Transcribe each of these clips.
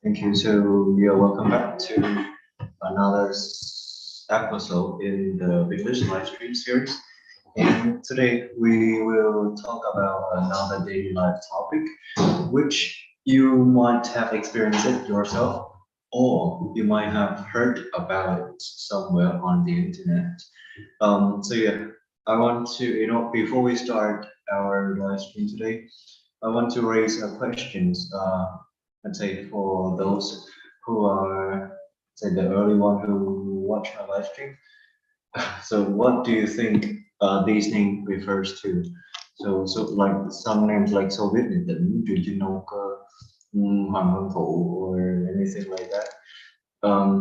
Thank you. So, yeah, welcome back to another episode in the English live stream series. And today we will talk about another daily life topic, which you might have experienced it yourself, or you might have heard about it somewhere on the internet. So yeah, I want to, before we start our live stream today, I want to raise a questions. Let's say for those who are, say, the early one who watch my live stream. So, what do you think these names refers to? So like some names like Soviet Nghệ Tĩnh, Truyền Chinh Âu Cơ, Hoàng Văn Thụ, or anything like that.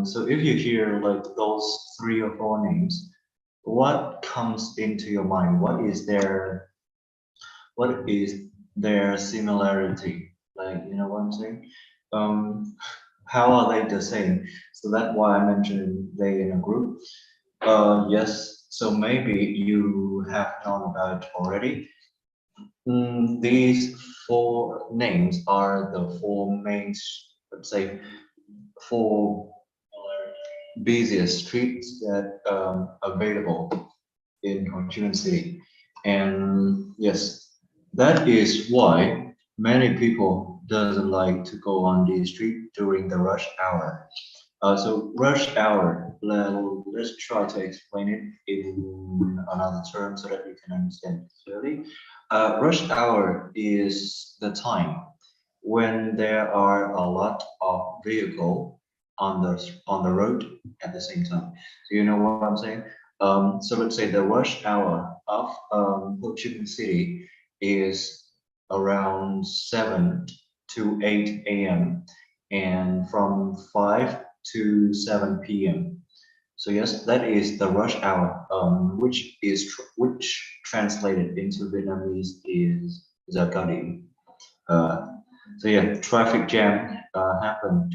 So if you hear like those 3 or 4 names, what comes into your mind? What is their similarity? Like, you know what I'm saying? Um, how are they the same? So that's why I mentioned they in a group. Yes. So maybe you have known about it already. These 4 names are the 4 main, let's say, 4 busiest streets that available in Ho Chi Minh City. And yes, that is why many people doesn't like to go on the street during the rush hour. So rush hour, let's try to explain it in another term so that you can understand it clearly. Rush hour is the time when there are a lot of vehicle on the road at the same time. So you know what I'm saying? So let's say the rush hour of Ho Chi Minh City is around 7 to 8 a.m. and from 5 to 7 p.m. So yes, that is the rush hour, which translated into Vietnamese is giờ cao điểm. Uh, so yeah, traffic jam happened.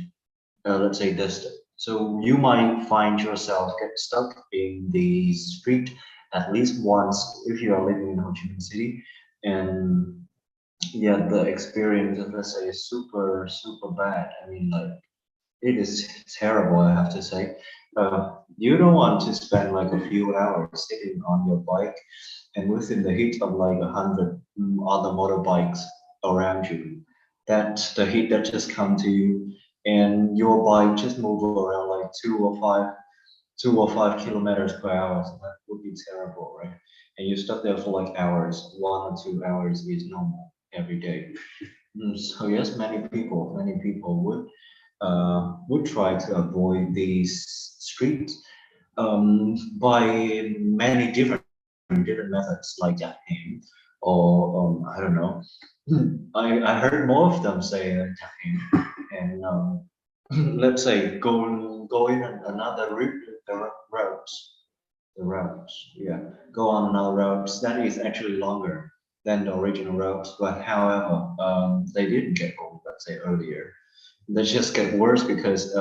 Let's say this. So you might find yourself get stuck in the street at least once if you are living in Ho Chi Minh City, and yeah, the experience, let's say, is super bad. I mean, like it is terrible, I have to say. You don't want to spend like a few hours sitting on your bike and within the heat of like 100 other motorbikes around you. That's the heat that just come to you, and your bike just move around like 2 or 5 kilometers per hour. So that would be terrible, right? And you stuck there for like hours. 1 or 2 hours is normal every day. So yes, many people would try to avoid these streets by many different methods, like jacking or I don't know. I heard more of them say jacking, and let's say go in another route, the routes, yeah, go on another routes that is actually longer than the original routes, but however, they didn't get home, let's say earlier. They just get worse because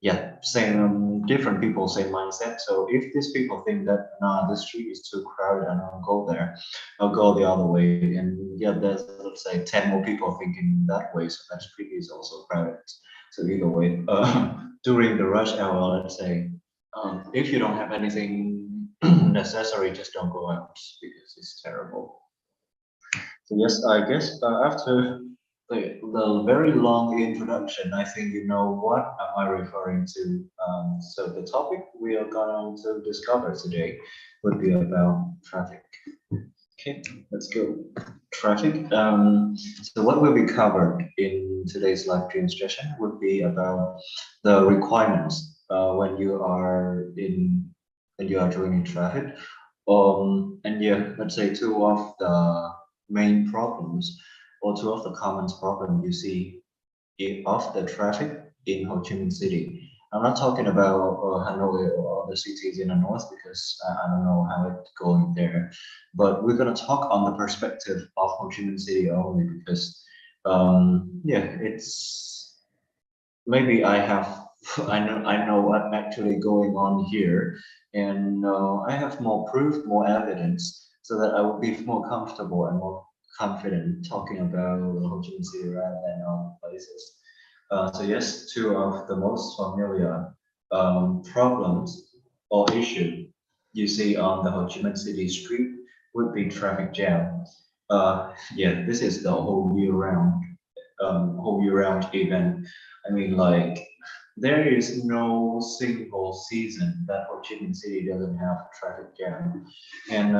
yeah, same different people, same mindset. So if these people think that nah, the street is too crowded and I'll go there, I'll go the other way. And yeah, there's, let's say, 10 more people thinking that way, so that street is also crowded. So either way, during the rush hour, let's say, if you don't have anything necessary, just don't go out because it's terrible. So yes, I guess after the very long introduction, I think you know what am I referring to. So the topic we are going to discover today would be about traffic. Okay, let's go. Traffic. So what will be covered in today's live stream session would be about the requirements when you are joining traffic. And yeah, let's say two of the main problems or two of the common problems you see of the traffic in Ho Chi Minh City. I'm not talking about Hanoi or other cities in the north because I don't know how it's going there. But we're going to talk on the perspective of Ho Chi Minh City only because, yeah, it's maybe I have I know what actually going on here, and I have more proof, more evidence, so that I would be more comfortable and more confident talking about Ho Chi Minh City rather than other places. So yes, two of the most familiar problems or issue you see on the Ho Chi Minh City street would be traffic jam. Yeah, this is the whole year round event. I mean, like there is no single season that Ho Chi Minh City doesn't have traffic jam, and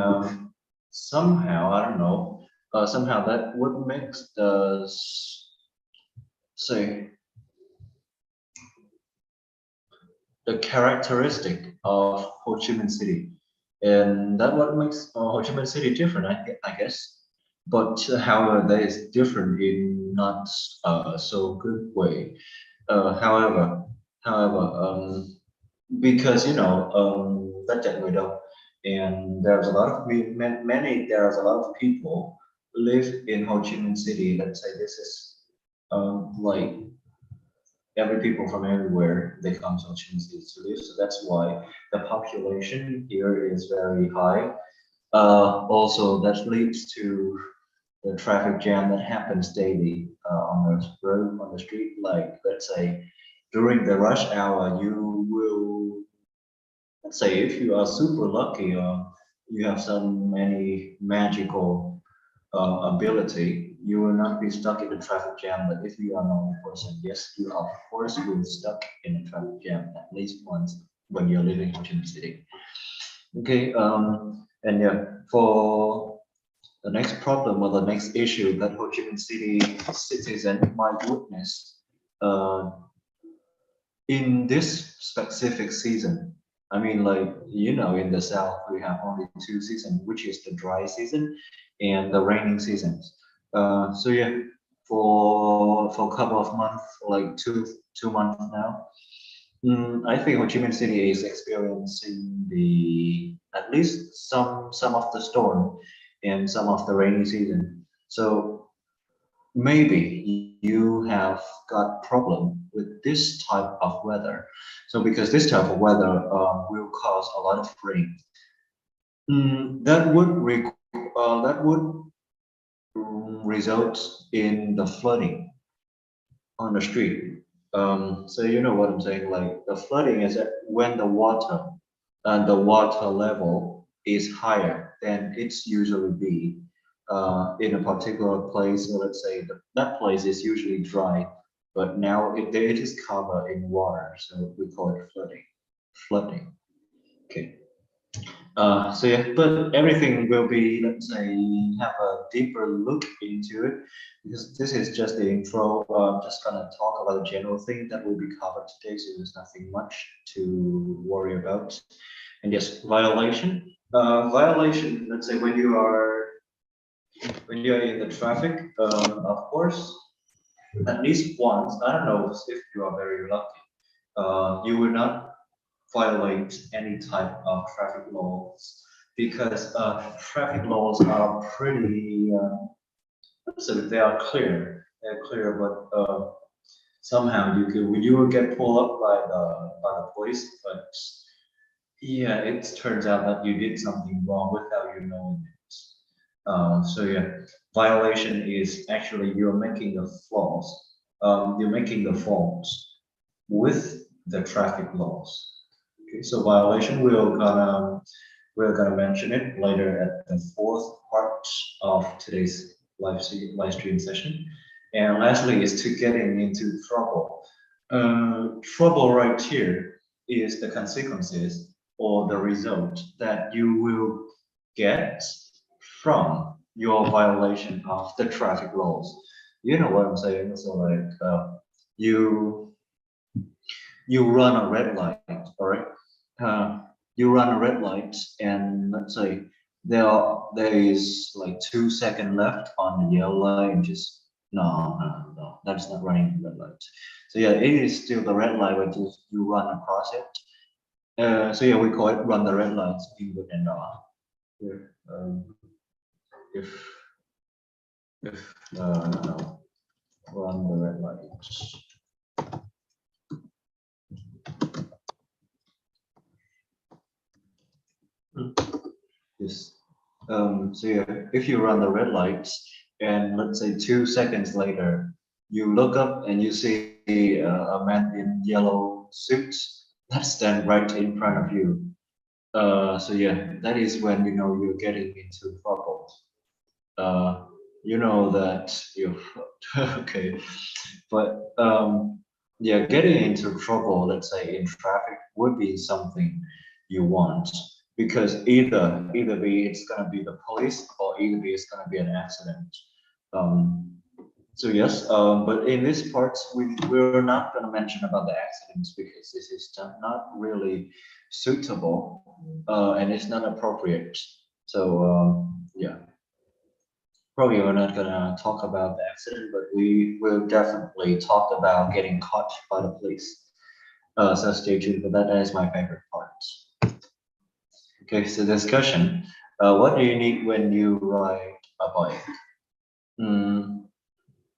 somehow I don't know, somehow that would make the say the characteristic of Ho Chi Minh City, and that what makes Ho Chi Minh City different, I guess. But however, that is different in not so good way. However, because you know, that we don't, and there's a lot of many there's a lot of people live in Ho Chi Minh City. Let's say this is like every people from everywhere they come to Ho Chi Minh City to live. So that's why the population here is very high. Also, that leads to the traffic jam that happens daily on the road, on the street. Like, let's say, during the rush hour, you will, let's say, if you are super lucky or you have some many magical ability, you will not be stuck in the traffic jam. But if you are a normal person, yes, you of course will be stuck in a traffic jam at least once when you're living in Ho Chi Minh City. Okay, and yeah, for the next problem or the next issue that Ho Chi Minh City citizen might witness uh, in this specific season. I mean, like, you know, in the south, we have only two seasons, which is the dry season and the raining seasons. So yeah, for a couple of months, like two months now, I think Ho Chi Minh City is experiencing the at least some of the storm and some of the rainy season. So maybe you have got problem with this type of weather. So because this type of weather will cause a lot of rain, that would result in the flooding on the street. So you know what I'm saying? Like the flooding is that when the water level is higher than it's usually be in a particular place. So let's say that place is usually dry, but now it is covered in water, so we call it flooding. Flooding. Okay. So yeah, but everything will be, let's say, have a deeper look into it because this is just the intro. Just gonna talk about the general thing that will be covered today, so there's nothing much to worry about. And yes, violation. Violation. Let's say when you are in the traffic, of course, at least once. I don't know if you are very lucky. You will not violate any type of traffic laws because traffic laws are pretty so they are clear. They're clear, but somehow you will get pulled up by the police. But yeah, it turns out that you did something wrong without you knowing it. So yeah, violation is actually you're making the faults with the traffic laws. Okay, so violation We're gonna mention it later at the fourth part of today's live stream session. And lastly is to getting into trouble. Trouble right here is the consequences or the result that you will get from your violation of the traffic laws. You know what I'm saying? So like you you run a red light, all right? You run a red light, and let's say there is like 2 seconds left on the yellow light, and just no, that's not running the red light. So yeah, it is still the red light, but just you run across it. So yeah, we call it run the red lights in with and R. Here, if no, run the red lights. Yes. So yeah, if you run the red lights and let's say 2 seconds later, you look up and you see a man in yellow suit that stand right in front of you. So yeah, that is when you know you're getting into trouble. Uh, you know that you're okay, but yeah, getting into trouble, let's say in traffic, would be something you want because either be it's gonna be the police or either be it's gonna be an accident. Um, so yes, but in this part we're not gonna mention about the accidents because this is not really suitable and it's not appropriate. So yeah. Probably we're not gonna talk about the accident, but we will definitely talk about getting caught by the police. So stay tuned for that. That is my favorite part. Okay, so discussion. What do you need when you ride a bike? Mm,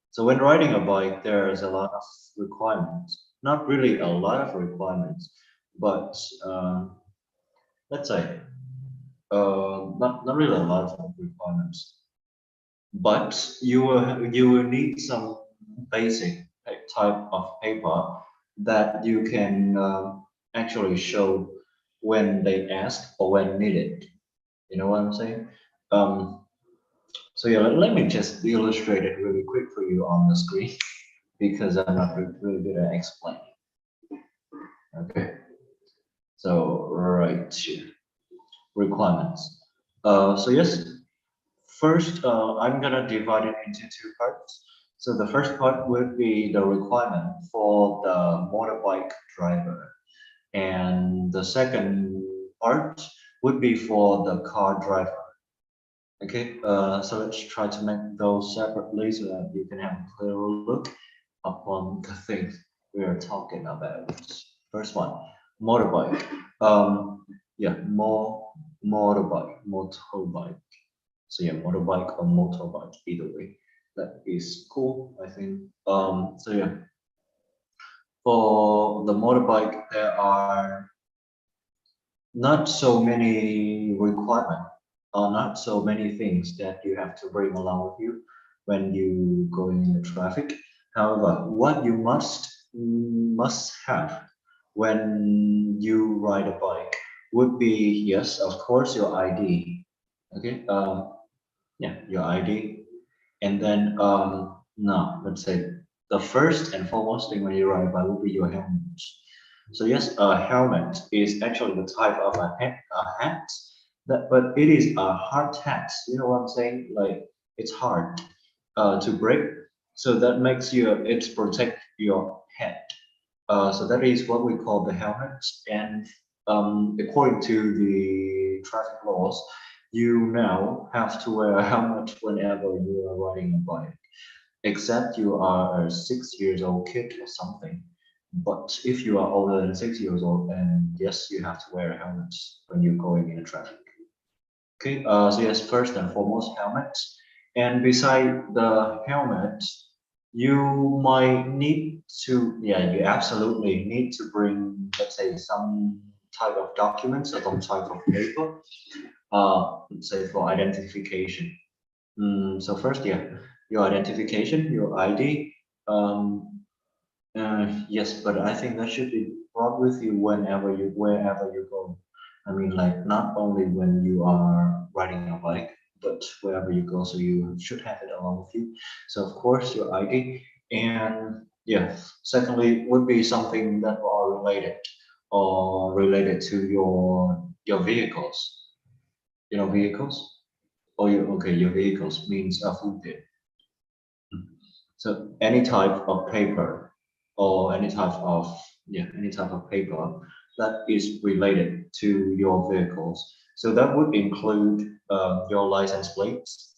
so when riding a bike, there's a lot of requirements. Not really a lot of requirements, but let's say not really a lot of requirements. But you will need some basic type of paper that you can actually show when they ask or when needed. You know what I'm saying? Um, so yeah, let me just illustrate it really quick for you on the screen because I'm not really good at explaining. Okay, so right here, requirements. So yes, first, I'm gonna divide it into two parts. So the first part would be the requirement for the motorbike driver, and the second part would be for the car driver. Okay, so let's try to make those separately so that you can have a clearer look upon the things we are talking about. First one, motorbike. Yeah, motorbike. So yeah, motorbike or motorbike, either way. That is cool, I think. So yeah, for the motorbike, there are not so many requirements or not so many things that you have to bring along with you when you going in the traffic. However, what you must have when you ride a bike would be, yes, of course, your ID. Okay, yeah, your ID. And then, no, let's say the first and foremost thing when you ride a bike will be your helmet. So yes, a helmet is actually the type of a hat that, but it is a hard hat. You know what I'm saying? Like it's hard to break. So that makes you, it's protect your head. So that is what we call the helmet. And according to the traffic laws, you now have to wear a helmet whenever you are riding a bike, except you are a 6 years old kid or something. But if you are older than 6 years old, then yes, you have to wear a helmet when you're going in the traffic. Okay, so yes, first and foremost, helmet. And beside the helmet, you might need to, yeah, you absolutely need to bring, let's say, some type of documents or some type of paper, let's say for identification. So first, yeah, your identification, your ID. Yes, but I think that should be brought with you wherever you go. I mean, like not only when you are riding a bike, but wherever you go, so you should have it along with you. So of course your ID, and yeah, secondly would be something that are related or related to your vehicles. You know vehicles? Oh, you okay? Your vehicles means a full bit. So any type of paper or any type of paper that is related to your vehicles. So that would include your license plates.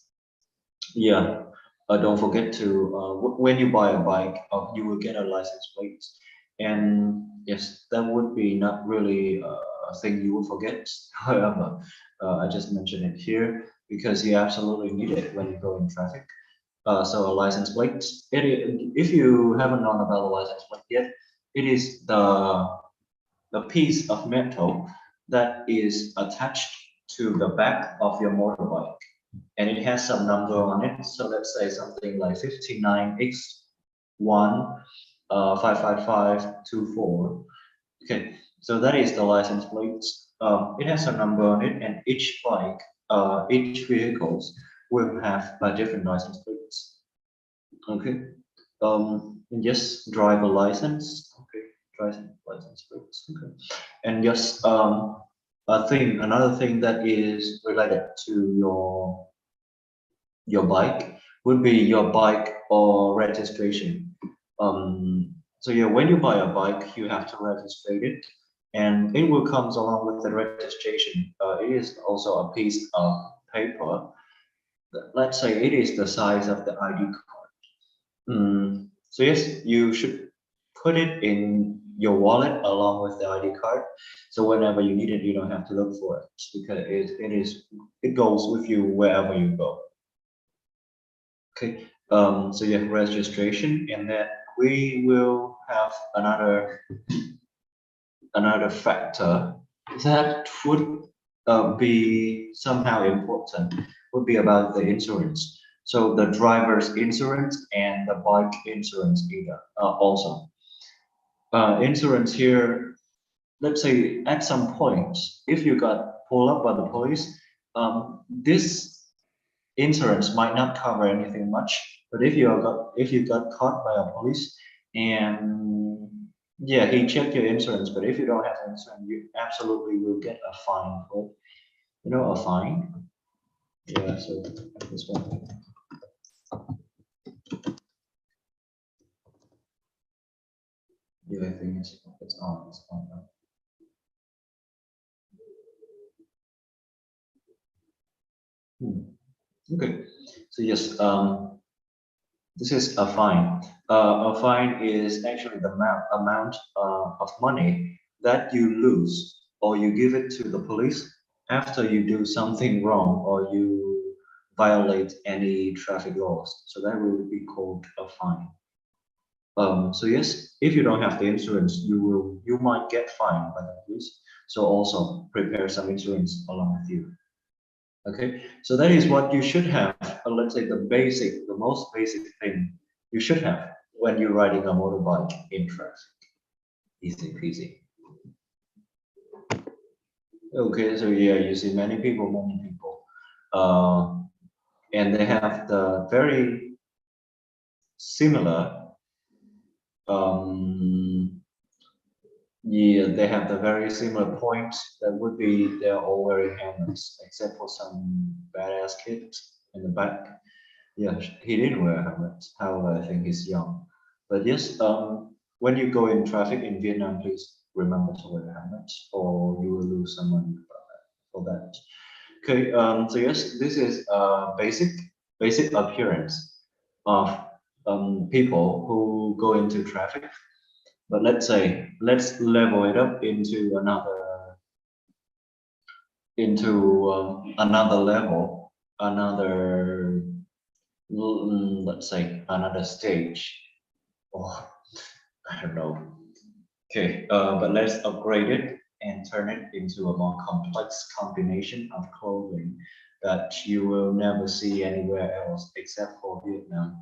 Yeah. Don't forget to when you buy a bike, you will get a license plate. And yes, that would be not really a thing you will forget. However, I just mentioned it here because you absolutely need it when you go in traffic. So a license plate. If you haven't known about the license plate yet, it is the piece of metal that is attached to the back of your motorbike, and it has some number on it. So let's say something like 59X1 55524. Okay, so that is the license plate. It has a number on it, and each bike, each vehicles will have a different license plates. Okay. And just driver license. Okay, driver license plates. Okay. And just another thing that is related to your bike would be your bike or registration. So yeah, when you buy a bike, you have to register it, and it will comes along with the registration. It is also a piece of paper. Let's say it is the size of the ID. So yes, you should put it in your wallet along with the ID card. So whenever you need it, you don't have to look for it because it goes with you wherever you go. Okay. So yeah, registration, and then we will have another factor that would be somehow important would be about the insurance. So the driver's insurance and the bike insurance either also. Insurance here, let's say at some point, if you got pulled up by the police, this insurance might not cover anything much. But if you got caught by a police and yeah, he checked your insurance, but if you don't have insurance, you absolutely will get a fine for it. You know, a fine. Yeah, so this one. Yeah, I think it's on. It's on now. Okay. So yes, this is a fine. A fine is actually the amount of money that you lose or you give it to the police after you do something wrong or you violate any traffic laws. So that will be called a fine. So yes, if you don't have the insurance, you might get fined by the police. So also prepare some insurance along with you. Okay, so that is what you should have. Let's say the most basic thing you should have when you're riding a motorbike in traffic. Easy peasy. Okay, so yeah, you see many people, uh, and they have the very similar. Um, yeah, they have the very similar points that would be they're all wearing helmets, except for some badass kids in the back. Yeah, he didn't wear a helmet. However, I think he's young. But yes, when you go in traffic in Vietnam, please remember to wear a helmet, or you will lose some money for that. Okay, so yes, this is basic appearance of people who go into traffic. But let's level it up into another level, another let's say another stage, or I don't know. Okay, but let's upgrade it and turn it into a more complex combination of clothing that you will never see anywhere else except for Vietnam.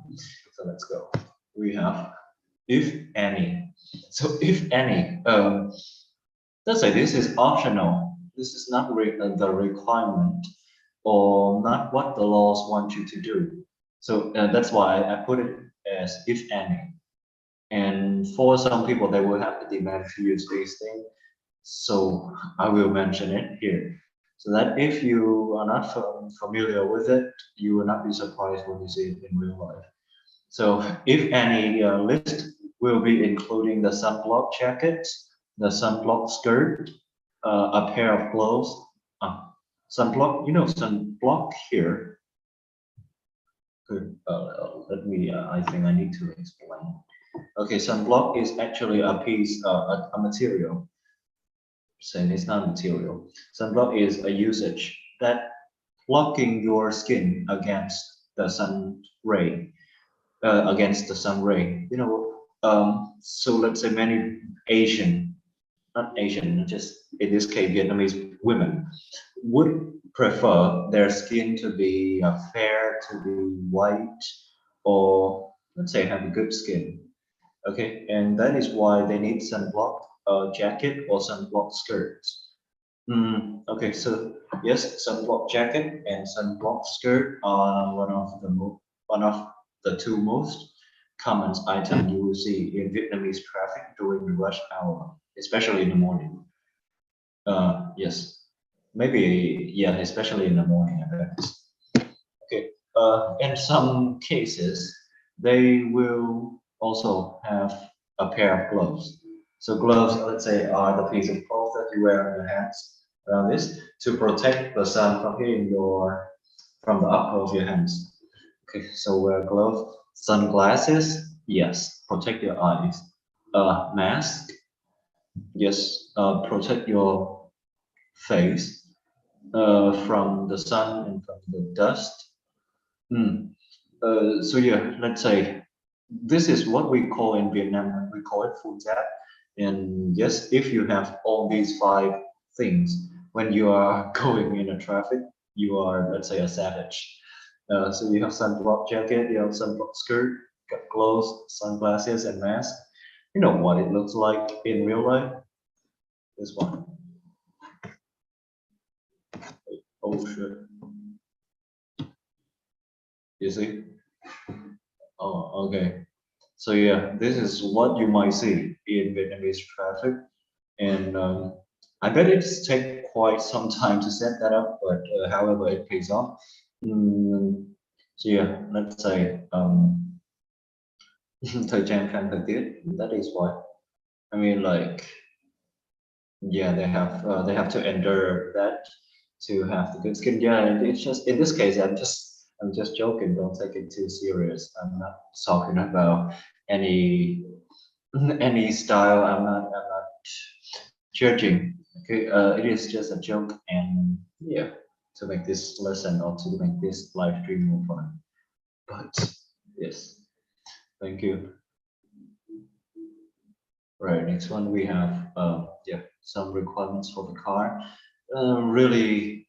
So let's go. We have if any. So if any, let's say this is optional. this is not the requirement or not what the laws want you to do. So that's why I put it as if any. And for some people, they will have the demand to use these things. So I will mention it here. So that if you are not familiar with it, you will not be surprised when you see it in real life. So if any list will be including the sunblock jacket, the sunblock skirt, a pair of gloves, uh, sunblock, sunblock here. Good. Let me, I think I need to explain. Okay, sunblock is actually a piece, a material. Saying it's not material. Sunblock is a usage that blocking your skin against the sun ray, against the sun ray. So let's say many Asian, not Asian, just in this case Vietnamese women would prefer their skin to be fair, to be white, or let's say have a good skin. Okay, and that is why they need sunblock jacket or sunblock skirts. Okay, so yes, sunblock jacket and sunblock skirt are one of the two most common items you will see in Vietnamese traffic during the rush hour, especially in the morning. Yes, maybe yeah, especially in the morning. I guess. Okay. In some cases, they will also have a pair of gloves. So gloves, let's say, are the piece of cloth that you wear on your hands around this to protect the sun from hitting from the upper of your hands. Okay, so wear gloves, sunglasses, yes, protect your eyes. Mask, yes, protect your face from the sun and from the dust. Hmm. So yeah, let's say this is what we call in Vietnam, we call it phu giáp. And yes, if you have all these five things when you are going in a traffic, you are, let's say, a savage. So you have sunblock jacket, you have sunblock skirt, got gloves, sunglasses, and mask. You know what it looks like in real life? This one. Oh shit. You see? Oh, okay. So yeah, this is what you might see in Vietnamese traffic, and I bet it's take quite some time to set that up, but however, it pays off. Mm, so yeah, let's say thời trang khăn thời tiết. That is why. I mean, like, yeah, they have to endure that to have the good skin. Yeah, and it's just in this case, I'm just joking. Don't take it too serious. I'm not talking about any any style. I'm not judging. Okay, it is just a joke, and yeah, to make this lesson or to make this live stream more fun. But yes, thank you. Right, next one we have yeah, some requirements for the car. Really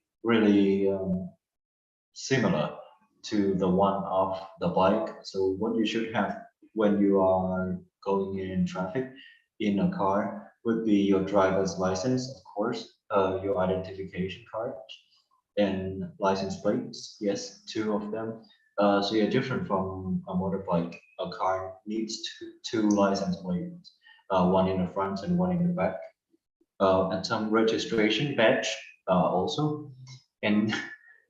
similar to the one of the bike. So what you should have when you are going in traffic in a car would be your driver's license, of course, your identification card, and license plates. Yes, two of them. So you're different from a motorbike. A car needs two license plates, one in the front and one in the back, and some registration badge also. And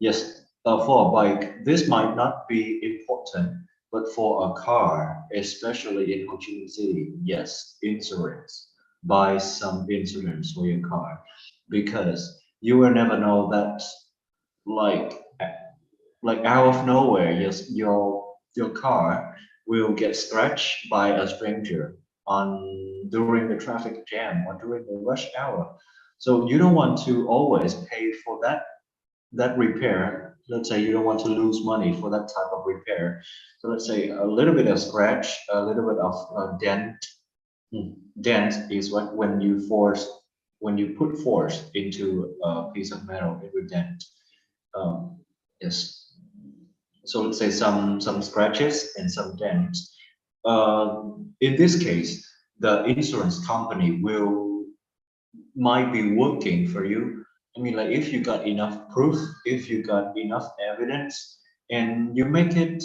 yes, for a bike, this might not be important, but for a car, especially in Ho Chi Minh City, yes, insurance. Buy some insurance for your car because you will never know that, like, out of nowhere, yes, your car will get scratched by a stranger on during the traffic jam or during the rush hour. So you don't want to always pay for that repair. Let's say you don't want to lose money for that type of repair. So let's say a little bit of scratch, a little bit of dent. Dent is what when you put force into a piece of metal, it will dent. Um, yes. So let's say some scratches and some dents. In this case, the insurance company will might be working for you I mean, like if you got enough proof, if you got enough evidence, and you make it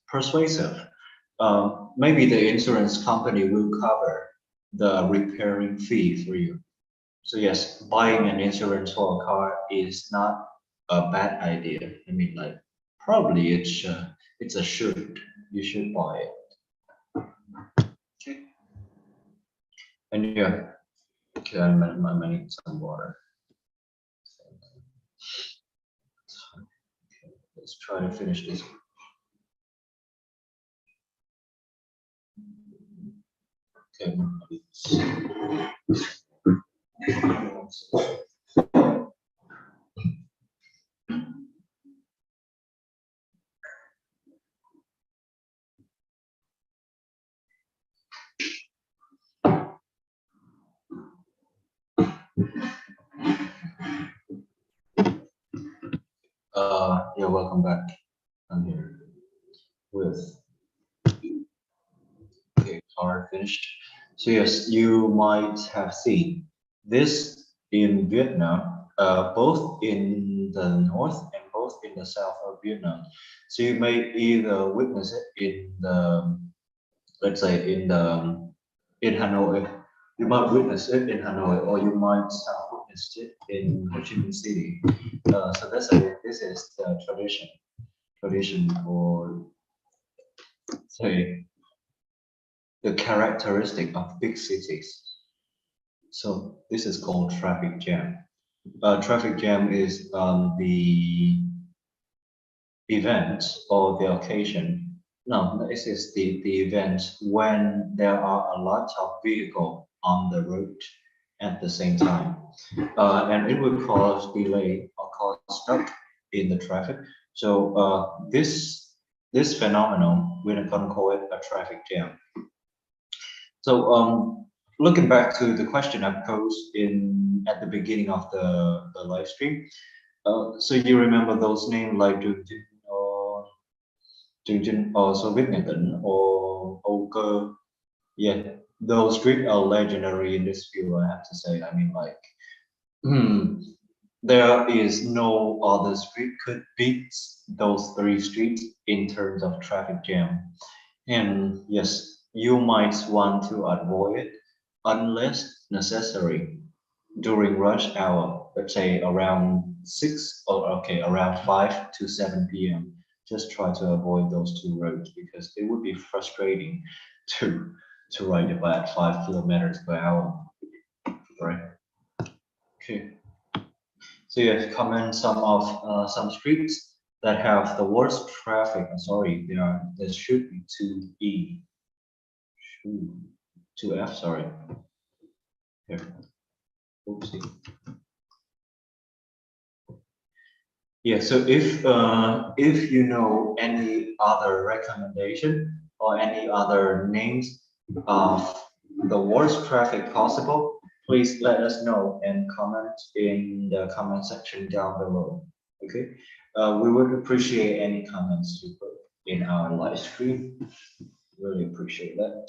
persuasive, maybe the insurance company will cover the repairing fee for you. So yes, buying an insurance for a car is not a bad idea. I mean, like probably it's a should. You should buy it. Okay. And yeah, okay, I need some water. Let's try to finish this. Okay. Yeah, welcome back. I'm here with okay, car finished. So yes, you might have seen this in Vietnam, both in the north and both in the south of Vietnam. So you may either witness it in the, let's say in Hanoi, you might witness it in Hanoi, or you might have witnessed it in Ho Chi Minh City. So this is the tradition or say the characteristic of big cities. So this is called traffic jam. Traffic jam is the event or the occasion. No, this is the event when there are a lot of vehicle on the road at the same time. And it will cause delay or cause stuck in the traffic. So this phenomenon, we're going to call it a traffic jam. So looking back to the question I posed in at the beginning of the live stream, so you remember those names like Duyên or so Vietnamese or Âu Cơ, yeah, those streets are legendary in this field. I have to say. I mean, like, there is no other street could beat those three streets in terms of traffic jam. And yes, you might want to avoid it unless necessary during rush hour, let's say around 6 or okay, around 5 to 7 p.m. Just try to avoid those two roads because it would be frustrating to ride a bike 5 kilometers per hour, right? Okay. So yeah, comment some of some streets that have the worst traffic. Sorry, there should be two E, two F. Sorry. Here. Oopsie. Yeah, so if you know any other recommendation or any other names of the worst traffic possible, please let us know and comment in the comment section down below. Okay, we would appreciate any comments you put in our live stream. Really appreciate that.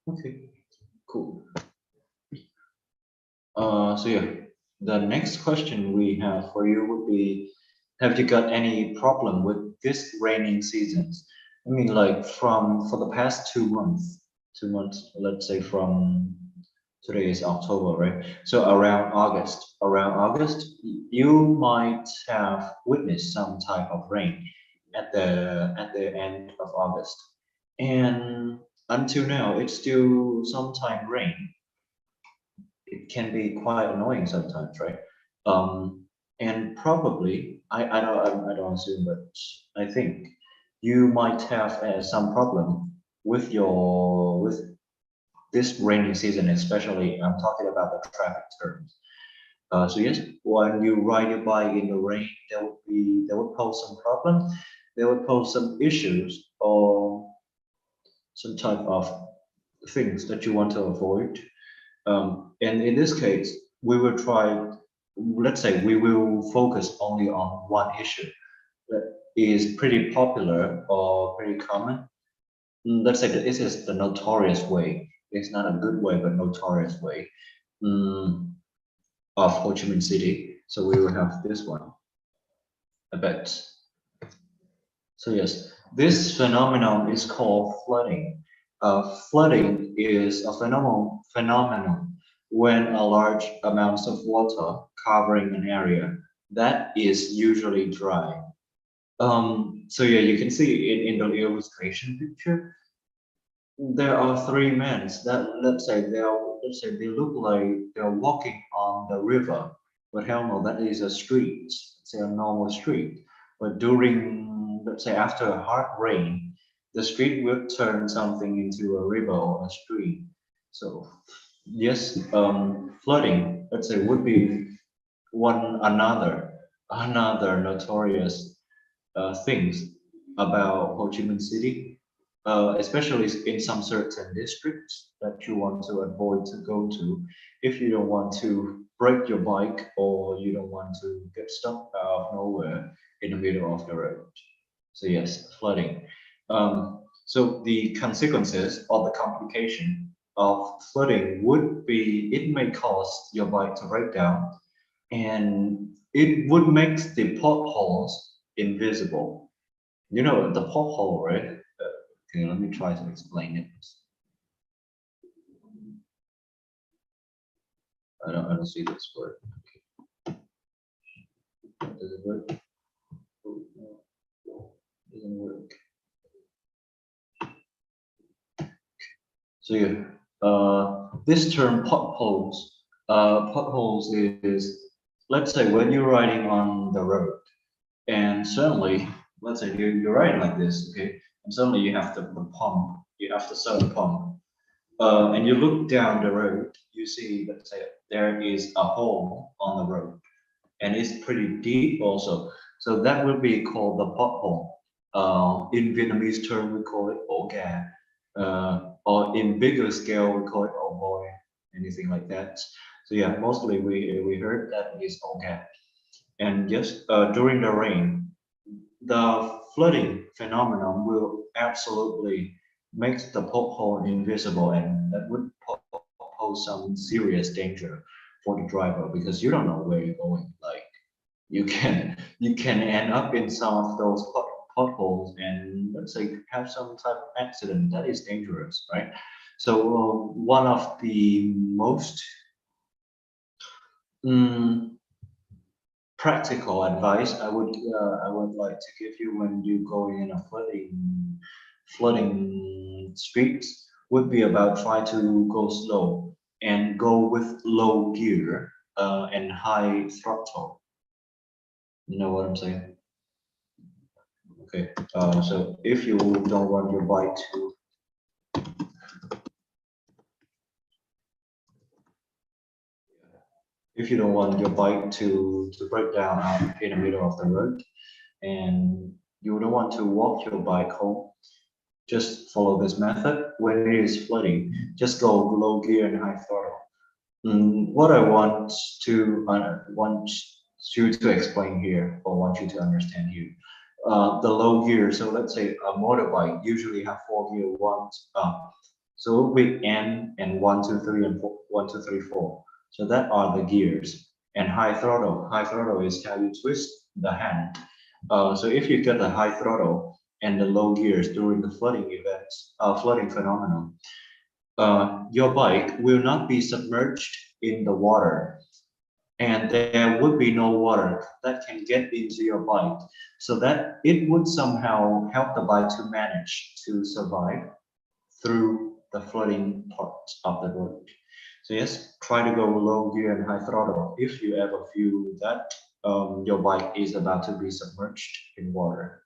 Okay, cool. So yeah, the next question we have for you would be, have you got any problem with this raining seasons? I mean, like for the past 2 months, 2 months, let's say from today is October, right? So around August, you might have witnessed some type of rain at the end of August, and until now, it's still sometime rain. It can be quite annoying sometimes, right? And probably, I don't assume, but I think you might have some problem with this rainy season, especially. I'm talking about the traffic terms. So yes, when you ride your bike in the rain, there would pose some problem. There would pose some issues or some type of things that you want to avoid. And in this case, we will try, let's say we will focus only on one issue that is pretty popular or pretty common. Let's say that this is the notorious way. It's not a good way, but notorious way. Mm, of Ho Chi Minh City. So we will have this one a bit. So yes, this phenomenon is called flooding. Flooding is a phenomenon when a large amounts of water covering an area that is usually dry. So yeah, you can see in the illustration picture, there are three men that let's say they look like they're walking on the river, but hell no, that is a street, let's say a normal street. But during, let's say, after a hard rain, the street will turn something into a river or a stream. So yes, flooding, let's say, would be one another notorious things about Ho Chi Minh City, especially in some certain districts that you want to avoid to go to if you don't want to break your bike or you don't want to get stuck out of nowhere in the middle of the road. So yes, flooding. So the consequences or the complication of flooding would be it may cause your bike to break down and it would make the potholes invisible. You know the pothole, right? Okay, let me try to explain it. I don't see this word. Does it work? Oh, no, doesn't work. So yeah, this term potholes is, let's say when you're riding on the road and suddenly, let's say you're riding like this, okay, and suddenly you have the pump, you have the sudden pump, and you look down the road, you see, let's say, there is a hole on the road, and it's pretty deep also. So that will be called the pothole. In Vietnamese term, we call it ổ gà, or in bigger scale, we call it ổ boy, anything like that. So yeah, mostly we heard that is ổ gà. And yes, during the rain, the flooding phenomenon will absolutely make the pothole invisible, and that would pose some serious danger for the driver because you don't know where you're going. Like you can end up in some of those potholes and let's say have some type of accident that is dangerous, right? So one of the most mm, practical advice I would like to give you when you go in a flooding streets would be about try to go slow and go with low gear and high throttle. You know what I'm saying? Okay. So if you don't want your bike to if you don't want your bike to break down out in the middle of the road and you don't want to walk your bike home, just follow this method. When it is flooding, just go low gear and high throttle. What I want you to explain here, or want you to understand here, the low gear. So let's say a motorbike usually have four gear ones. So with N and one, two, three, and four, one, two, three, four. So that are the gears. And high throttle. High throttle is how you twist the hand. So if you get the high throttle and the low gears during the flooding events, flooding phenomenon, your bike will not be submerged in the water and there would be no water that can get into your bike so that it would somehow help the bike to manage to survive through the flooding part of the road. So yes, try to go low gear and high throttle if you ever feel that your bike is about to be submerged in water.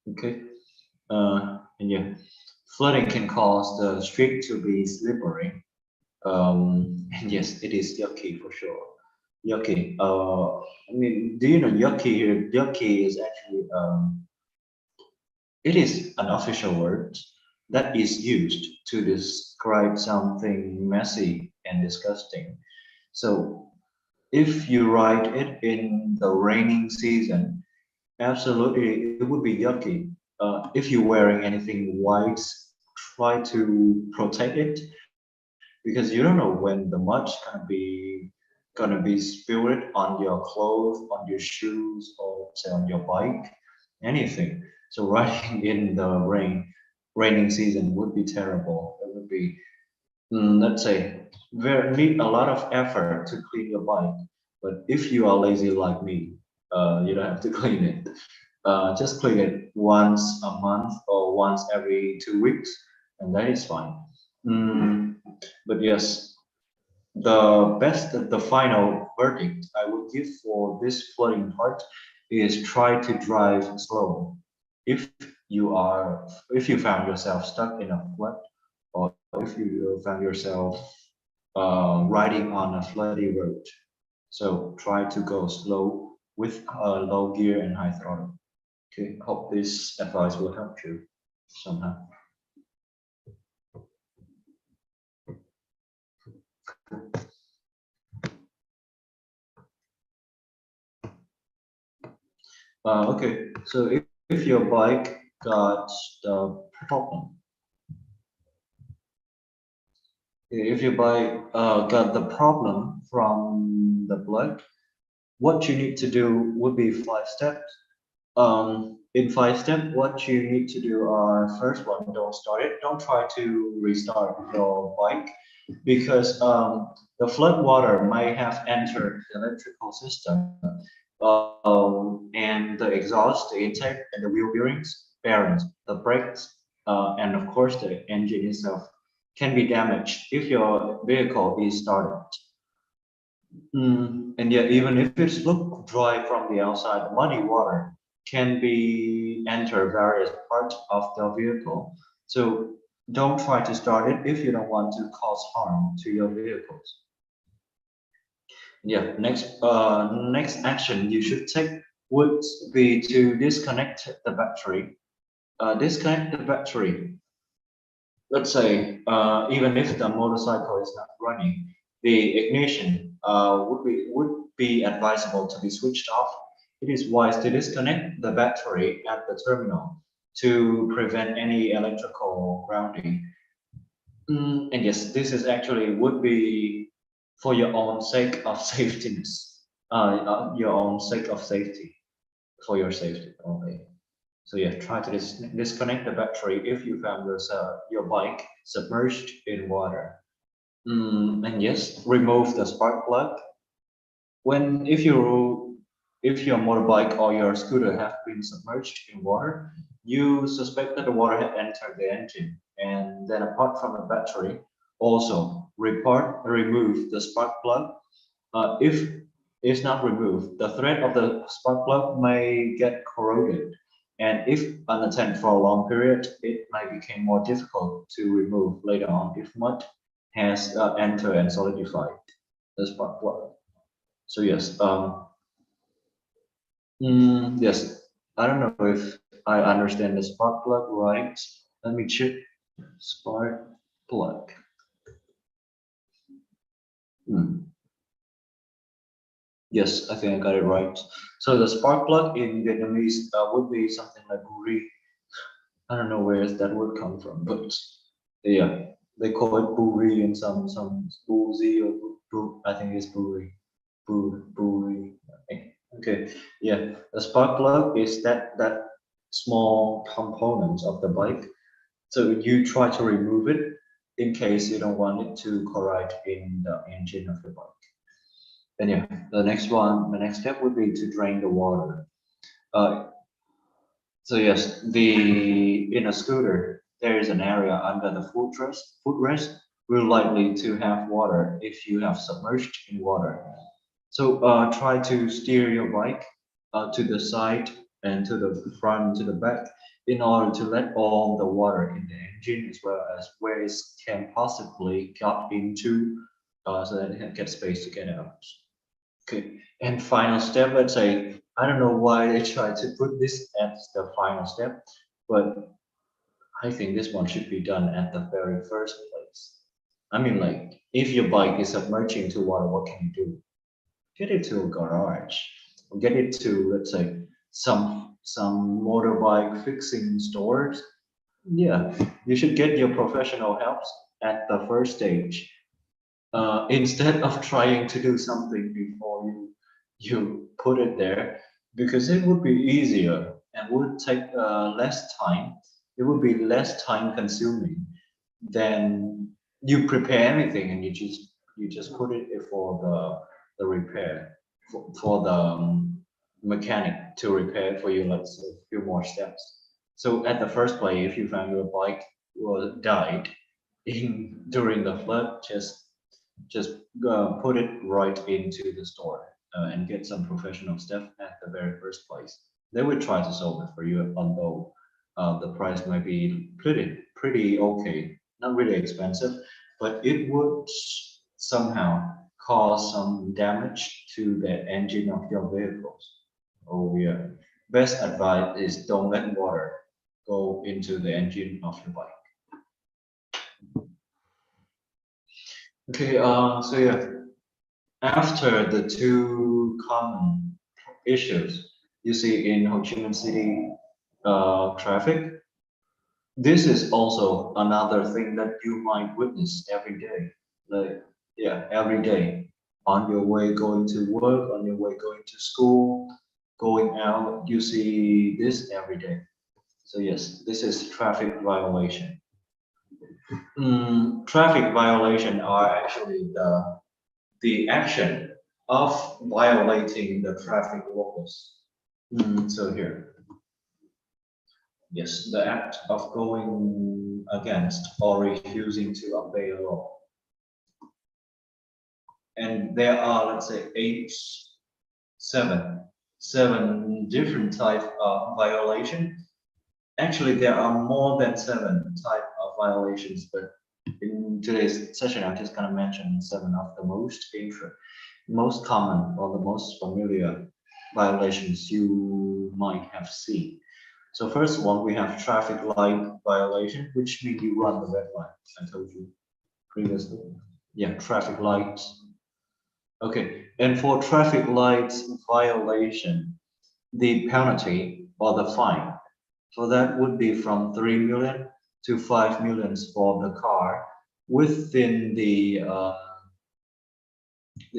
Okay, and yeah, flooding can cause the street to be slippery. And yes, it is yucky for sure. Yucky. I mean, do you know yucky here? Yucky is actually it is an official word that is used to describe something messy and disgusting. So if you write it in the raining season, absolutely it would be yucky. If you're wearing anything white, try to protect it because you don't know when the mud's gonna be gonna be spilled on your clothes, on your shoes, or say on your bike, anything. So riding in the raining season would be terrible. It would be, let's say, very need a lot of effort to clean your bike. But if you are lazy like me, you don't have to clean it. Just clean it once a month or once every 2 weeks, and that is fine. Mm, but yes, the final verdict I would give for this flooding part is try to drive slow. If if you found yourself stuck in a flood, or if you found yourself riding on a floody road, so try to go slow with low gear and high throttle. Okay, hope this advice will help you somehow. Okay, so if your bike got the problem, if your bike got the problem from the blood, what you need to do would be 5 steps. In 5 steps, what you need to do are first one, don't start it. Don't try to restart your bike because the flood water might have entered the electrical system, and the exhaust, the intake, and the wheel bearings, the brakes, and of course the engine itself can be damaged if your vehicle is started. And yet, even if it's look dry from the outside, muddy water can be enter various parts of the vehicle. So don't try to start it if you don't want to cause harm to your vehicles. Yeah, next action you should take would be to disconnect the battery. Disconnect the battery. Let's say even if the motorcycle is not running, the ignition would be advisable to be switched off. It is wise to disconnect the battery at the terminal to prevent any electrical grounding. And yes, this is actually would be for your own sake of safetyness, your own sake of safety, for your safety only. So yeah, try to disconnect the battery if you found your bike submerged in water. And yes, remove the spark plug. When if your motorbike or your scooter have been submerged in water, you suspect that the water had entered the engine. And then apart from the battery, also remove the spark plug. If it's not removed, the thread of the spark plug may get corroded. And if unattended for a long period, it might become more difficult to remove later on if mud has entered and solidified the spark plug. So yes, yes, I don't know if I understand the spark plug right. Let me check spark plug. Hmm. Yes, I think I got it right. So the spark plug in Vietnamese would be something like buri. I don't know where that word come from, but yeah, they call it buri in some boozy or I think it's buri. Buri. Okay, yeah. The spark plug is that small component of the bike. So you try to remove it in case you don't want it to corrode in the engine of the bike. And yeah, the next step would be to drain the water. Uh, so yes, the in a scooter there is an area under the footrest will likely to have water if you have submerged in water. So try to steer your bike to the side and to the front, to the back, in order to let all the water in the engine as well as where it can possibly get into, so that it can get space to get out. Okay, and final step, let's say, I don't know why they try to put this as the final step, but I think this one should be done at the very first place. I mean, like, if your bike is submerging into water, what can you do? Get it to a garage, or get it to, let's say, some motorbike fixing stores. Yeah, you should get your professional help at the first stage. instead of trying to do something before you put it there, because it would be easier and would take less time. It would be less time consuming than you prepare anything and you just put it for the repair for the mechanic to repair for you. Let's say a few more steps. So at the first place, if you found your bike was died in during the flood, just put it right into the store and get some professional stuff at the very first place. They will try to solve it for you, although the price might be pretty okay, not really expensive, but it would somehow cause some damage to the engine of your vehicles. Oh yeah. Best advice is don't let water go into the engine of your bike. Okay, so yeah, after the two common issues you see in Ho Chi Minh City traffic, this is also another thing that you might witness every day. Like, yeah, every day on your way going to work, on your way going to school, going out, you see this every day. So yes, this is traffic violation. Traffic violation are actually the action of violating the traffic laws. So here, yes, the act of going against or refusing to obey a law. And there are, let's say, seven, seven different type of violation. Actually, there are more than seven type of violations, but in today's session, I'm just gonna mention seven of the most common or the most familiar violations you might have seen. So first one, we have traffic light violation, which means you run the red light. I told you previously. Yeah, traffic lights. Okay, and for traffic lights violation, the penalty or the fine for that would be from 3 million to 5 millions for the car within the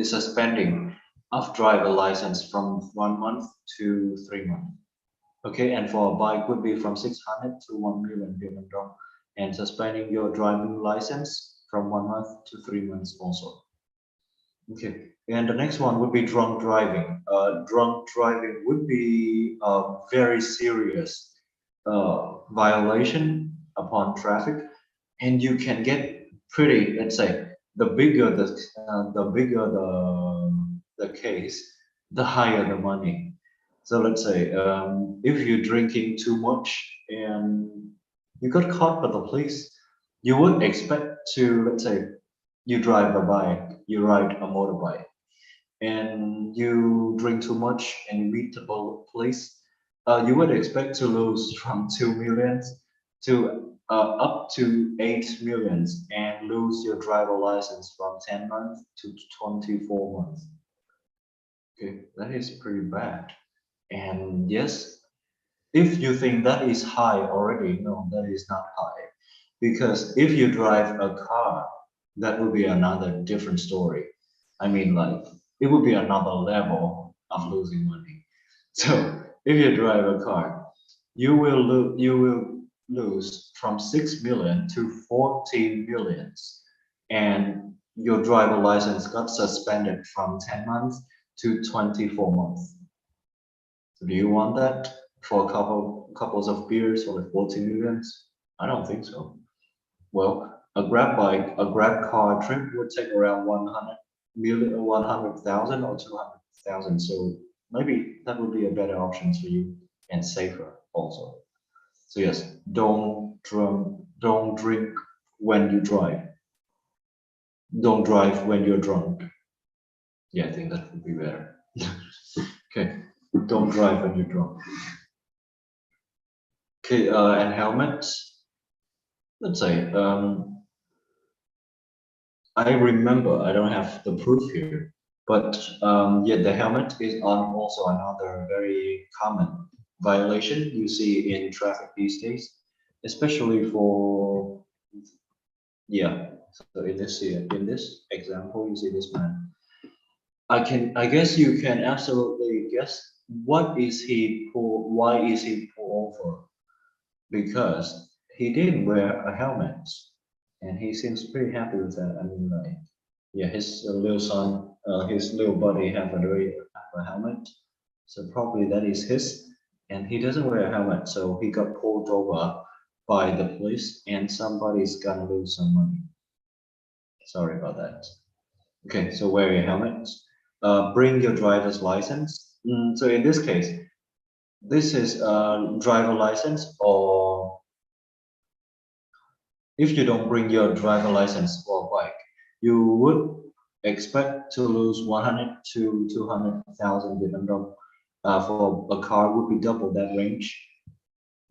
suspending of driver license from 1 month to 3 months. Okay, and for a bike would be from 600 to 1 million Vietnam dong, and suspending your driving license from 1 month to 3 months also. Okay, and the next one would be drunk driving. Drunk driving would be a very serious violation upon traffic, and you can get pretty. Let's say the case, the higher the money. So let's say if you're drinking too much and you got caught by the police, you would expect to, let's say, you drive a bike, you ride a motorbike, and you drink too much and you meet the police, you would expect to lose from 2 millions to up to 8 millions and lose your driver license from 10 months to 24 months. Okay, that is pretty bad. And yes, if you think that is high already, no, that is not high. Because if you drive a car, that would be another different story. I mean, like, it would be another level of losing money. So if you drive a car, you will lose from 6 million to 14 millions. And your driver license got suspended from 10 months to 24 months. So do you want that for a couples of beers for like 40 millions? I don't think so. Well, a Grab car trip would take around 100 million, 100,000 or 200,000. So maybe that would be a better option for you and safer also. So yes, don't drink when you drive. Don't drive when you're drunk. Yeah, I think that would be better. Okay, don't drive when you're drunk. Okay, and helmets. Let's say, I remember, I don't have the proof here, but yeah, the helmet is on also another very common violation you see in traffic these days, especially for, yeah, So in this example, you see this man. I guess you can absolutely guess why is he pulled over? Because he didn't wear a helmet, and he seems pretty happy with that. I mean, like, yeah, his little son, his little buddy have a helmet, so probably that is his, and he doesn't wear a helmet, so he got pulled over by the police, and somebody's gonna lose some money. Sorry about that. Okay, so wear your helmet. Bring your driver's license. So in this case, this is a driver license, or if you don't bring your driver license for a bike, you would expect to lose 100 to 200,000 Vietnam dong. For a car would be double that range.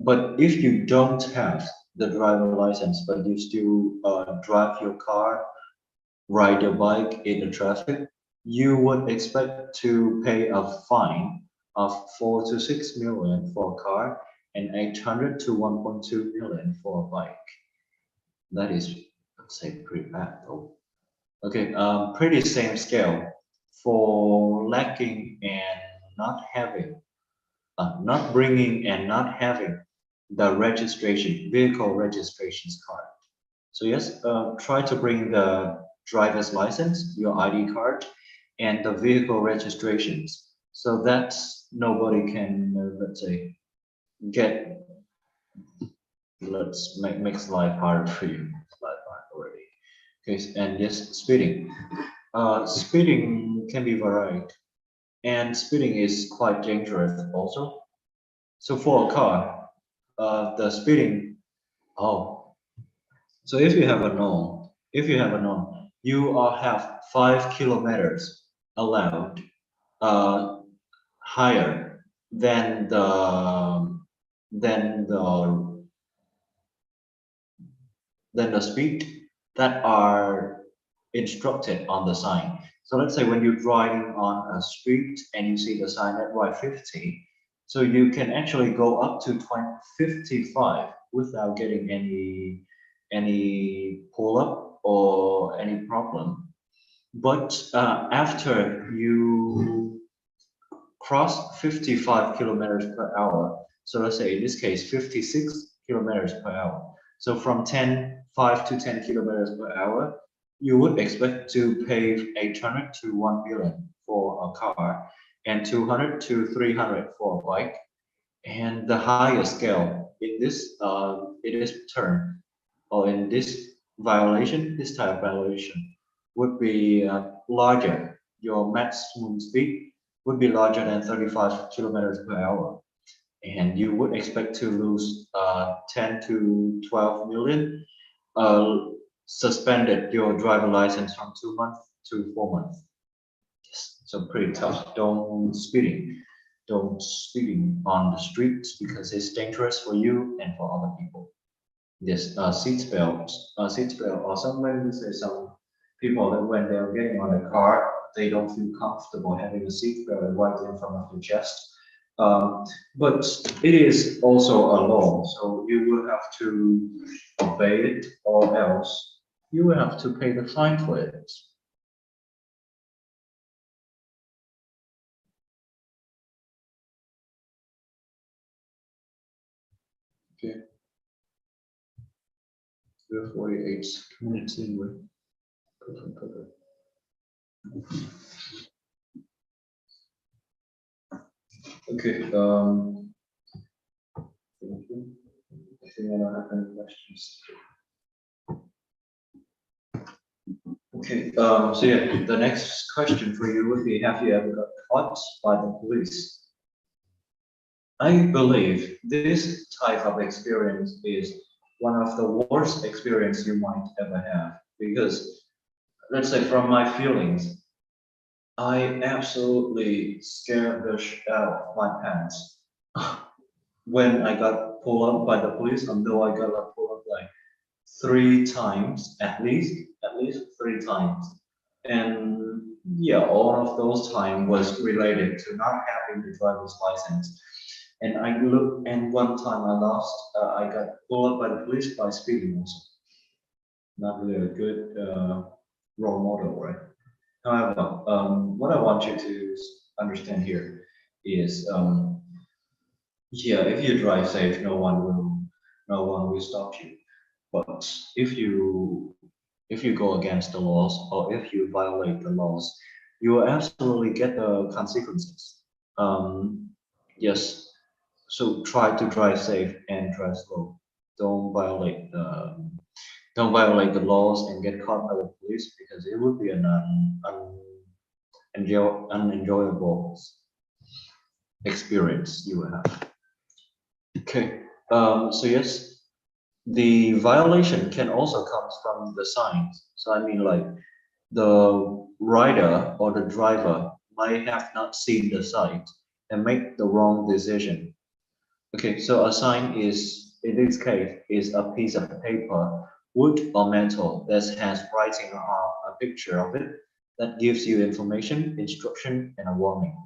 But if you don't have the driver license, but you still drive your car, ride your bike in the traffic, you would expect to pay a fine of 4 to 6 million for a car and 800 to 1.2 million for a bike. That is, let's say, pretty bad though. Okay, pretty same scale for lacking and not having, not bringing and not having the vehicle registrations card. So yes, try to bring the driver's license, your ID card, and the vehicle registrations, so that nobody can, let's say, get, let's make makes life harder for you. Makes life hard already. Okay, and yes, speeding. Speeding can be varied, and speeding is quite dangerous also. So for a car, the speeding. Oh, so if you have a norm, you are have 5 kilometers allowed, uh, higher than than the the speed that are instructed on the sign. So let's say when you're driving on a street and you see the sign that write 50, so you can actually go up to 55 without getting any pull up or any problem. But after you cross 55 kilometers per hour, so let's say in this case 56 kilometers per hour. So from 5 to 10 kilometers per hour, you would expect to pay 800 to 1 million for a car and 200 to 300 for a bike. And the highest scale in this term or in this violation, this type of violation would be larger. Your maximum speed would be larger than 35 kilometers per hour, and you would expect to lose 10 to 12 million, uh, suspended your driver license from 2 months to 4 months. Yes, so pretty tough. Don't speeding on the streets because it's dangerous for you and for other people. Yes, seat belt. Or sometimes we say some people that when they're getting on the car, they don't feel comfortable having a seat belt right in front of the chest. Um, but it is also a law, so you will have to obey it, or else you will have to pay the fine for it. Okay, we're 48 minutes anyway. Perfect, perfect. Okay, thank you. I think I don't have any questions. Okay, so yeah, the next question for you would be, have you ever got caught by the police? I believe this type of experience is one of the worst experience you might ever have, because let's say from my feelings, I absolutely scared the shit out of my pants when I got pulled up by the police, although I got pulled up like 3 times at least 3 times. And yeah, all of those time was related to not having the driver's license. And and one time I got pulled up by the police by speeding also. not really a good role model, right? However, what I want you to understand here is, yeah, if you drive safe, no one will stop you. But if you go against the laws or if you violate the laws, you will absolutely get the consequences. Um, yes, so try to drive safe and drive slow. Don't violate the don't violate the laws and get caught by the police because it would be an unenjoyable experience you will have. Okay. So yes, the violation can also come from the signs. So I mean, like the rider or the driver might have not seen the sign and make the wrong decision. Okay, so a sign is, in this case, is a piece of paper, wood or metal that has writing or a picture of it that gives you information, instruction, and a warning.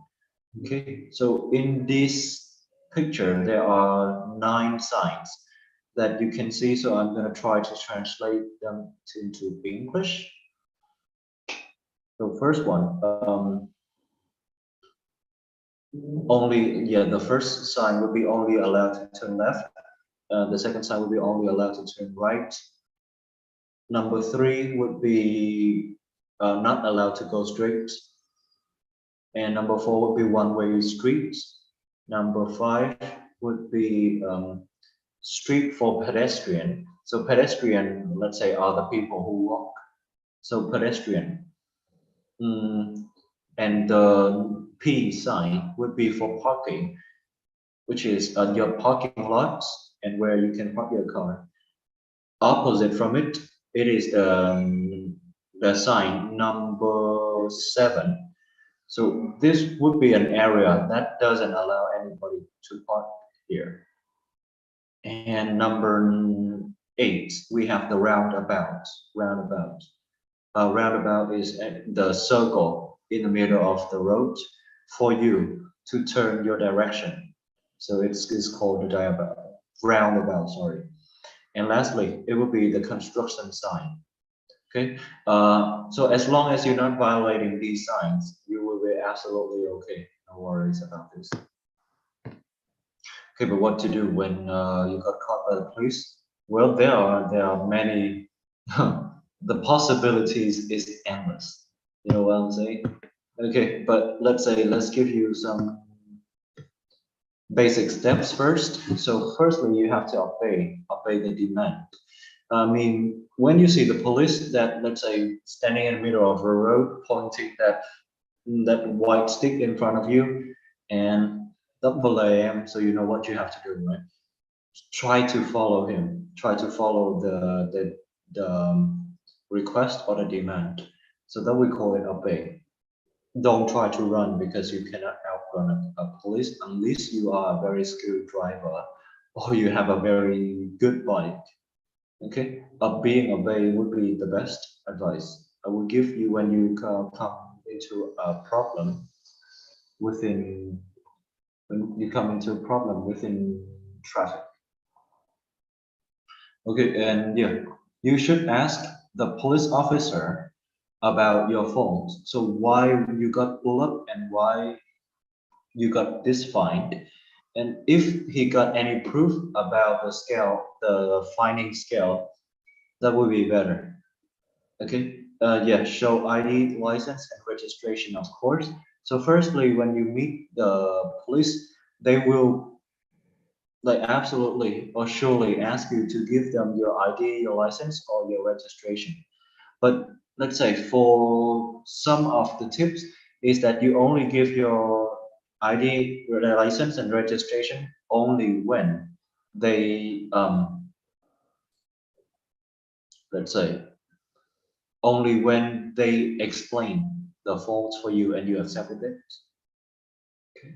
Okay, so in this picture, there are 9 signs that you can see. So I'm going to try to translate them into English. So first one, the first sign would be only allowed to turn left. The second sign would be only allowed to turn right. Number 3 would be not allowed to go straight. And number 4 would be one-way streets. Number 5 would be street for pedestrian. So pedestrian, let's say, are the people who walk. So pedestrian. Mm, and the P sign would be for parking, which is your parking lots and where you can park your car. Opposite from it, it is the sign number 7. So this would be an area that doesn't allow anybody to park here. And number 8, we have the roundabout. Roundabout. Roundabout is the circle in the middle of the road for you to turn your direction. So it's called the roundabout, sorry. And lastly, it will be the construction sign. Okay. So as long as you're not violating these signs, you will be absolutely okay. No worries about this. Okay, but what to do when you got caught by the police? Well, there are many. The possibilities is endless. You know what I'm saying? Okay, but let's give you some basic steps first. So firstly, you have to obey the demand. I mean, when you see the police that, let's say, standing in the middle of a road, pointing that white stick in front of you, and double AM, so you know what you have to do, right? Try to follow him. Try to follow the request or the demand. So that we call it obey. Don't try to run because you cannot outrun a police unless you are a very skilled driver or you have a very good bike. Okay, being obey would be the best advice I would give you when you come into a problem within when you come into a problem within traffic. Okay, and yeah, you should ask the police officer about your fault. So why you got pulled up and why you got this fine. And if he got any proof about the scale, the fining scale, that would be better. Okay. Yeah, show ID, license, and registration, of course. So firstly, when you meet the police, they will like absolutely or surely ask you to give them your ID, your license, or your registration. But let's say for some of the tips is that you only give your ID, your license, and registration only when they let's say only when they explain the faults for you and you accepted it. Okay.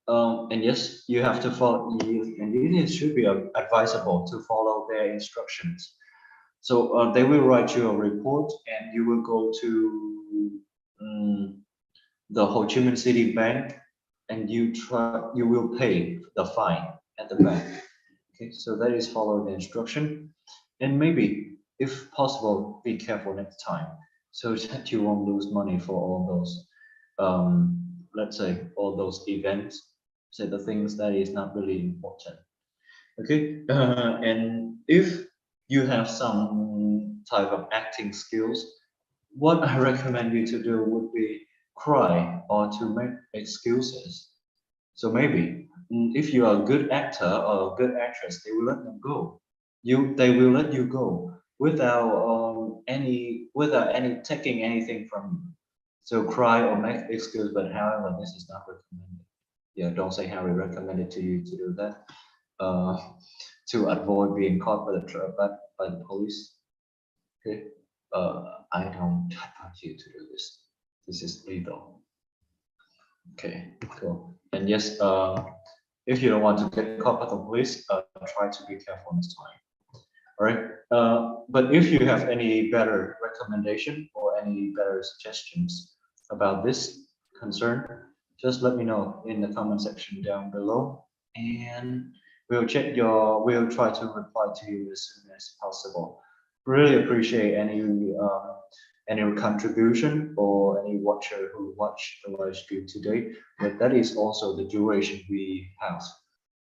And yes, you have to follow, and it should be advisable to follow their instructions. So they will write you a report, and you will go to the Ho Chi Minh City Bank, and you will pay the fine at the bank. Okay, so that is follow the instruction, and maybe if possible, be careful next time so that you won't lose money for all those, let's say, all those events, say the things that is not really important. Okay, and if you have some type of acting skills, what I recommend you to do would be cry or to make excuses. So maybe if you are a good actor or a good actress, they will let them go. They will let you go without without any taking anything from you. So cry or make excuse, but however, this is not recommended. Yeah, don't say Harry recommended to you to do that. Uh, to avoid being caught by by the police. Okay, I don't advise you to do this. This is legal. Okay, cool. And yes, if you don't want to get caught by the police, try to be careful next time. All right. But if you have any better recommendation or any better suggestions about this concern, just let me know in the comment section down below, and we'll try to reply to you as soon as possible. Really appreciate any contribution or any watcher who watched the live stream today. But that is also the duration we have.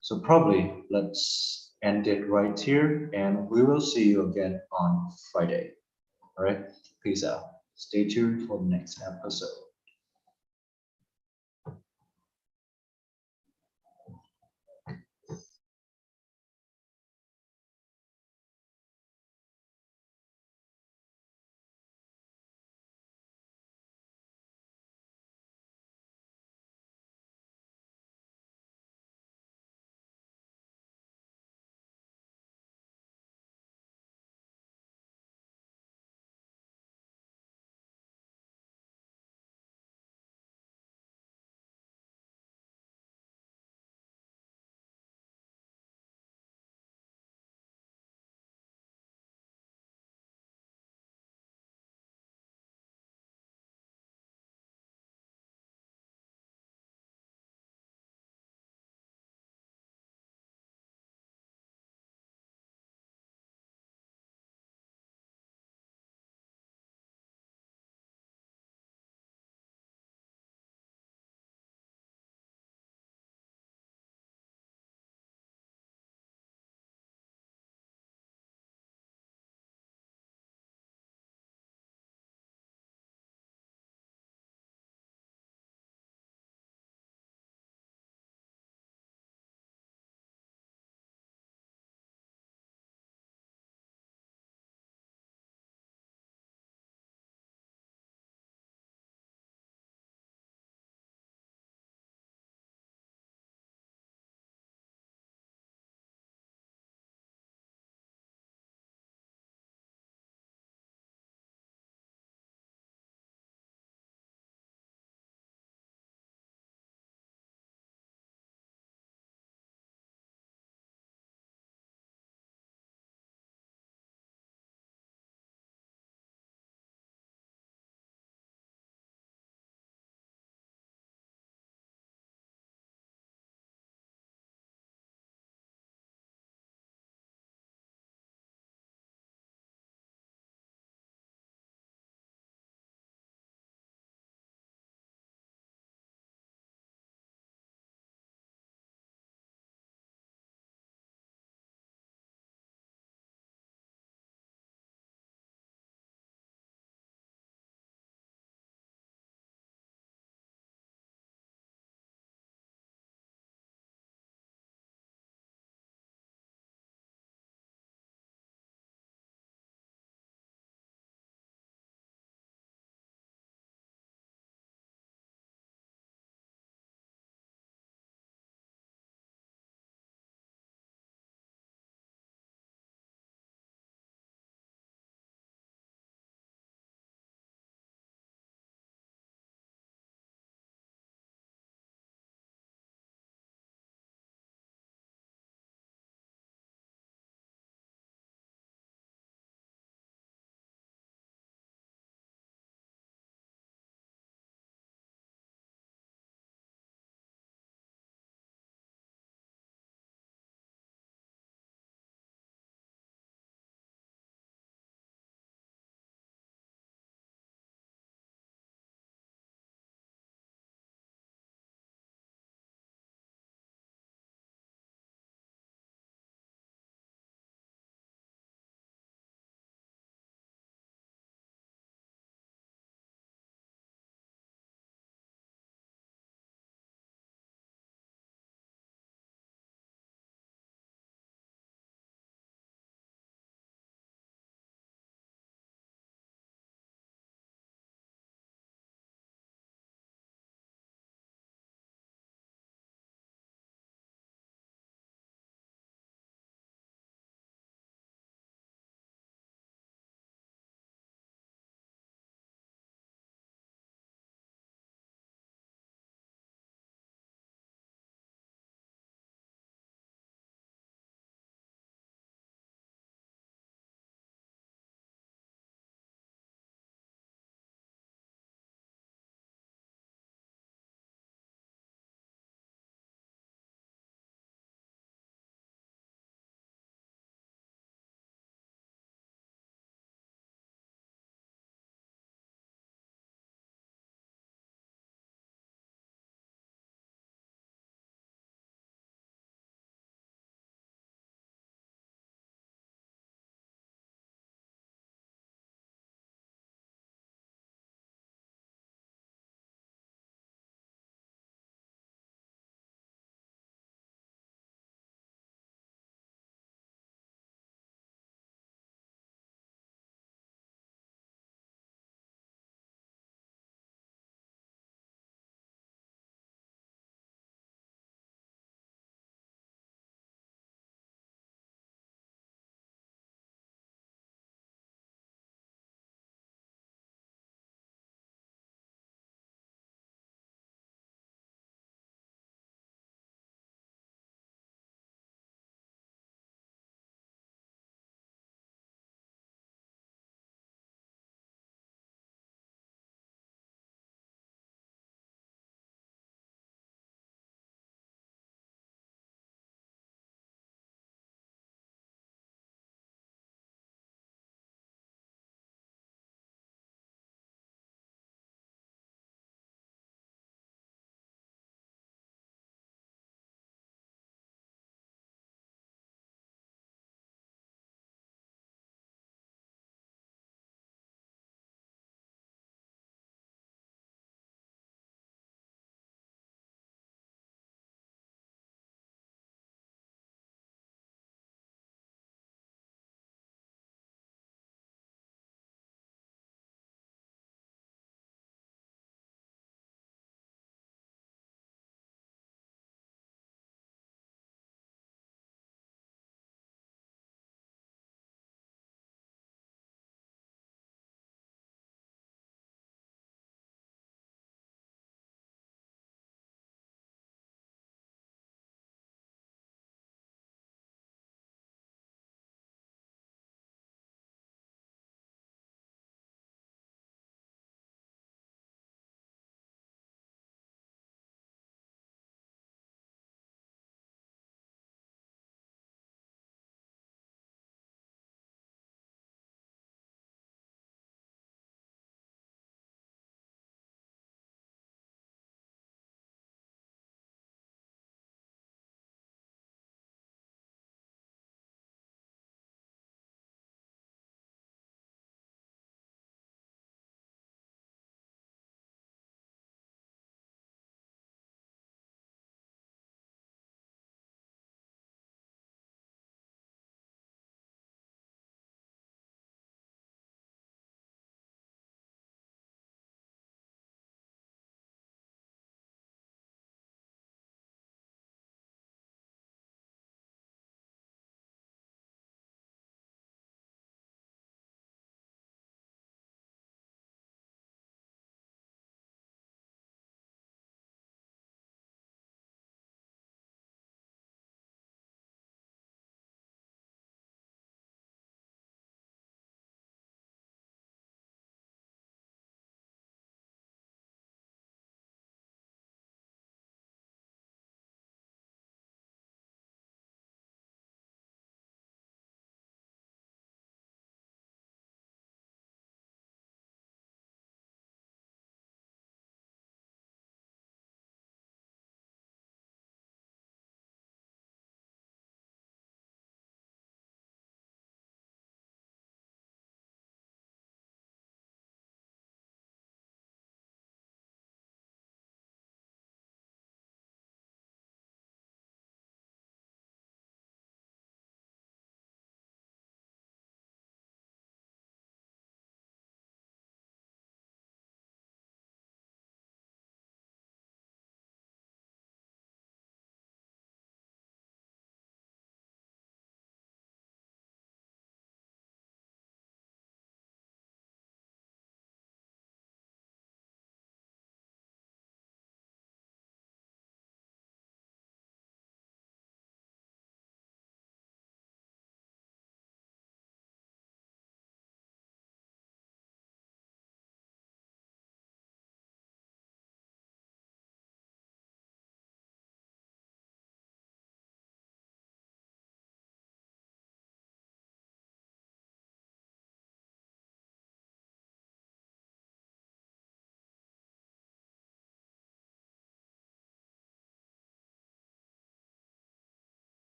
So probably let's end it right here, and we will see you again on Friday. All right, peace out. Stay tuned for the next episode.